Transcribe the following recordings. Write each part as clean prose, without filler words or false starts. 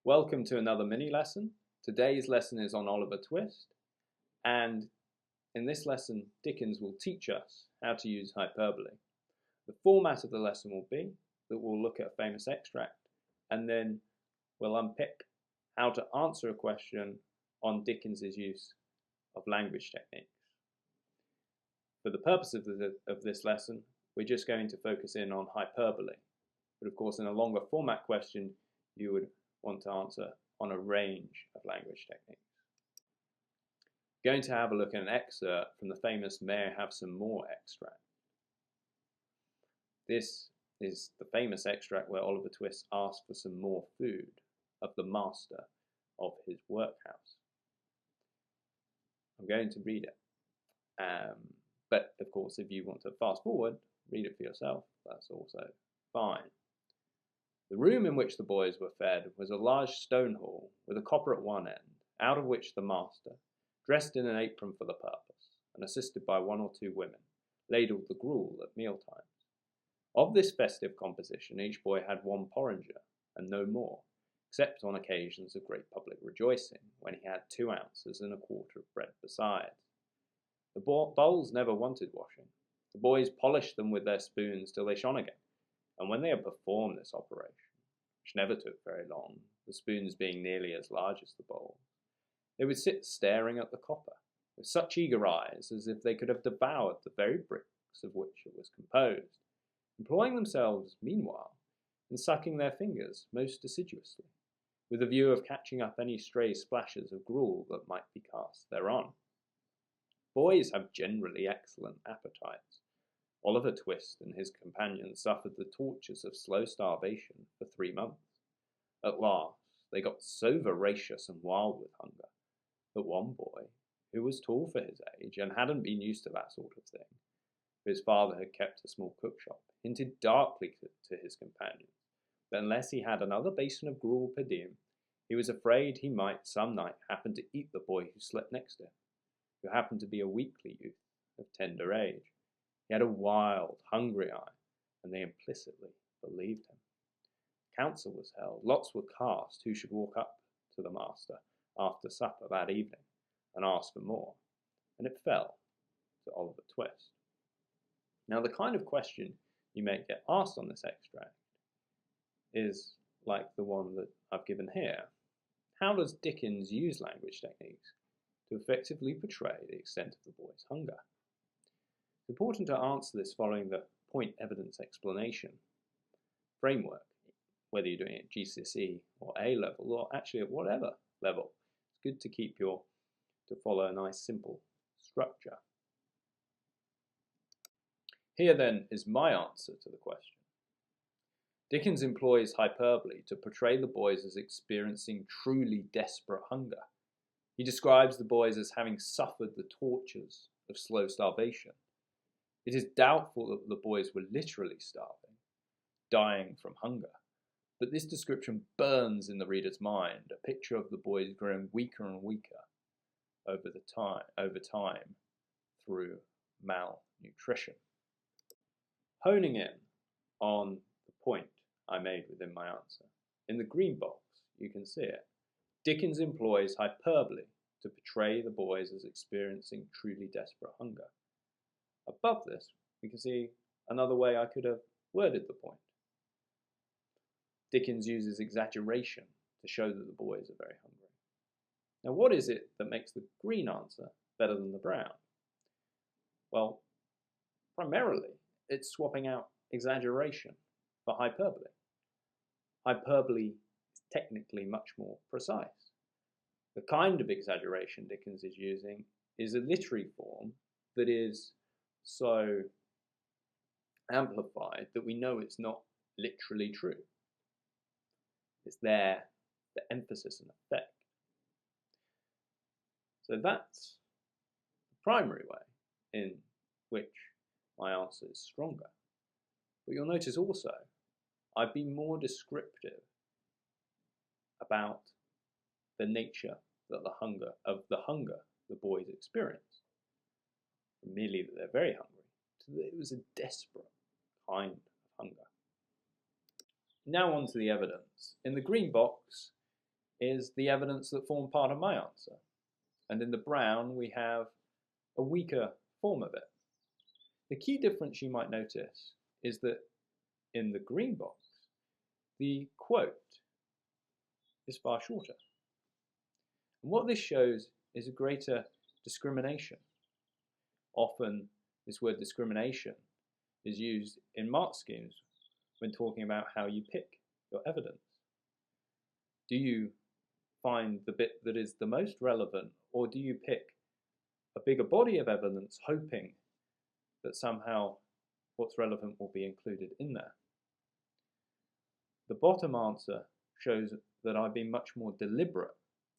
Welcome to another mini lesson. Today's lesson is on Oliver Twist, and in this lesson Dickens will teach us how to use hyperbole. The format of the lesson will be that we'll look at a famous extract and then we'll unpick how to answer a question on Dickens's use of language techniques. For the purpose of this lesson, we're just going to focus in on hyperbole, but of course in a longer format question you would want to answer on a range of language techniques. Going to have a look at an excerpt from the famous May I Have Some More extract. This is the famous extract where Oliver Twist asks for some more food of the master of his workhouse. I'm going to read it, but of course if you want to fast forward, read it for yourself, that's also fine. The room in which the boys were fed was a large stone hall with a copper at one end, out of which the master, dressed in an apron for the purpose, and assisted by one or two women, ladled the gruel at mealtimes. Of this festive composition each boy had one porringer, and no more, except on occasions of great public rejoicing, when he had 2 ounces and a quarter of bread besides. The bowls never wanted washing. The boys polished them with their spoons till they shone again, and when they had performed this operation, which never took very long, the spoons being nearly as large as the bowls, they would sit staring at the copper, with such eager eyes as if they could have devoured the very bricks of which it was composed, employing themselves, meanwhile, in sucking their fingers most assiduously, with a view of catching up any stray splashes of gruel that might be cast thereon. Boys have generally excellent appetites. Oliver Twist and his companions suffered the tortures of slow starvation for 3 months. At last, they got so voracious and wild with hunger that one boy, who was tall for his age and hadn't been used to that sort of thing, for his father had kept a small cookshop, hinted darkly to his companions that unless he had another basin of gruel per diem, he was afraid he might some night happen to eat the boy who slept next to him, who happened to be a weakly youth of tender age. He had a wild, hungry eye, and they implicitly believed him. Council was held, lots were cast who should walk up to the master after supper that evening and ask for more, and it fell to Oliver Twist. Now the kind of question you may get asked on this extract is like the one that I've given here. How does Dickens use language techniques to effectively portray the extent of the boy's hunger? It's important to answer this following the point evidence explanation framework, whether you're doing it at GCSE or A-Level, or actually at whatever level. It's good to follow a nice simple structure. Here then is my answer to the question. Dickens employs hyperbole to portray the boys as experiencing truly desperate hunger. He describes the boys as having suffered the tortures of slow starvation. It is doubtful that the boys were literally starving, dying from hunger, but this description burns in the reader's mind a picture of the boys growing weaker and weaker over time through malnutrition. Honing in on the point I made within my answer, in the green box you can see it. Dickens employs hyperbole to portray the boys as experiencing truly desperate hunger. Above this, we can see another way I could have worded the point. Dickens uses exaggeration to show that the boys are very hungry. Now, what is it that makes the green answer better than the brown? Well, primarily, it's swapping out exaggeration for hyperbole. Hyperbole is technically much more precise. The kind of exaggeration Dickens is using is a literary form that is so amplified that we know it's not literally true. It's there, the emphasis and effect. So that's the primary way in which my answer is stronger. But you'll notice also I've been more descriptive about the nature that the hunger the boys experience. Merely that they're very hungry, so that it was a desperate kind of hunger. Now on to the evidence. In the green box, is the evidence that formed part of my answer. And in the brown, we have a weaker form of it. The key difference you might notice is that in the green box, the quote is far shorter. And what this shows is a greater discrimination. Often, this word discrimination is used in mark schemes when talking about how you pick your evidence. Do you find the bit that is the most relevant, or do you pick a bigger body of evidence hoping that somehow what's relevant will be included in there? The bottom answer shows that I've been much more deliberate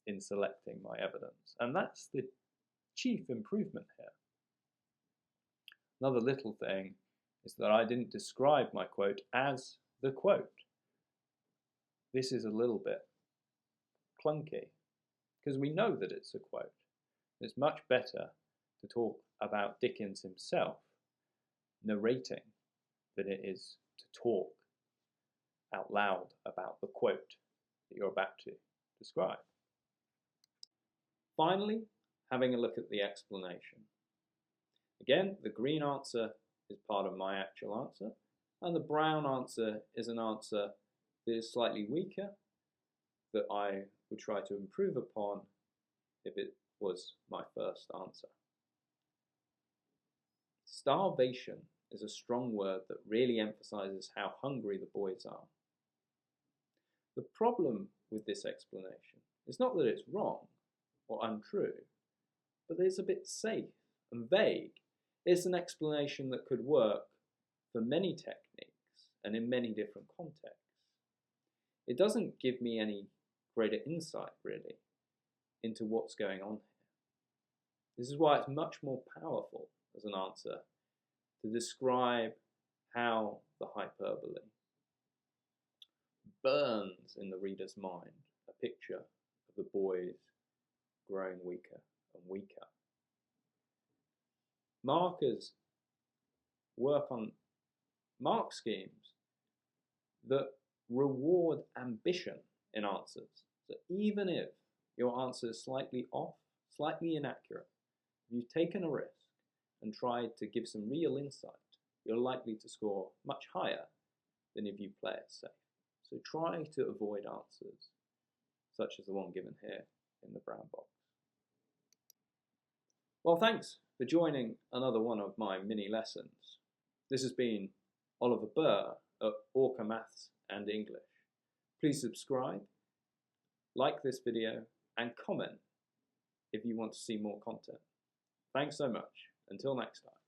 in selecting my evidence, and that's the chief improvement here. Another little thing is that I didn't describe my quote as the quote. This is a little bit clunky because we know that it's a quote. It's much better to talk about Dickens himself narrating than it is to talk out loud about the quote that you're about to describe. Finally, having a look at the explanation. Again, the green answer is part of my actual answer, and the brown answer is an answer that is slightly weaker, that I would try to improve upon if it was my first answer. Starvation is a strong word that really emphasizes how hungry the boys are. The problem with this explanation is not that it's wrong or untrue, but that it's a bit safe and vague. It's an explanation that could work for many techniques and in many different contexts. It doesn't give me any greater insight, really, into what's going on here. This is why it's much more powerful as an answer to describe how the hyperbole burns in the reader's mind a picture of the boys growing weaker and weaker. Markers work on mark schemes that reward ambition in answers. So even if your answer is slightly off, slightly inaccurate, if you've taken a risk and tried to give some real insight, you're likely to score much higher than if you play it safe. So try to avoid answers such as the one given here in the brown box. Well, thanks for joining another one of my mini lessons. This has been Oliver Burr at Orca Maths and English. Please subscribe, like this video, and comment if you want to see more content. Thanks so much. Until next time.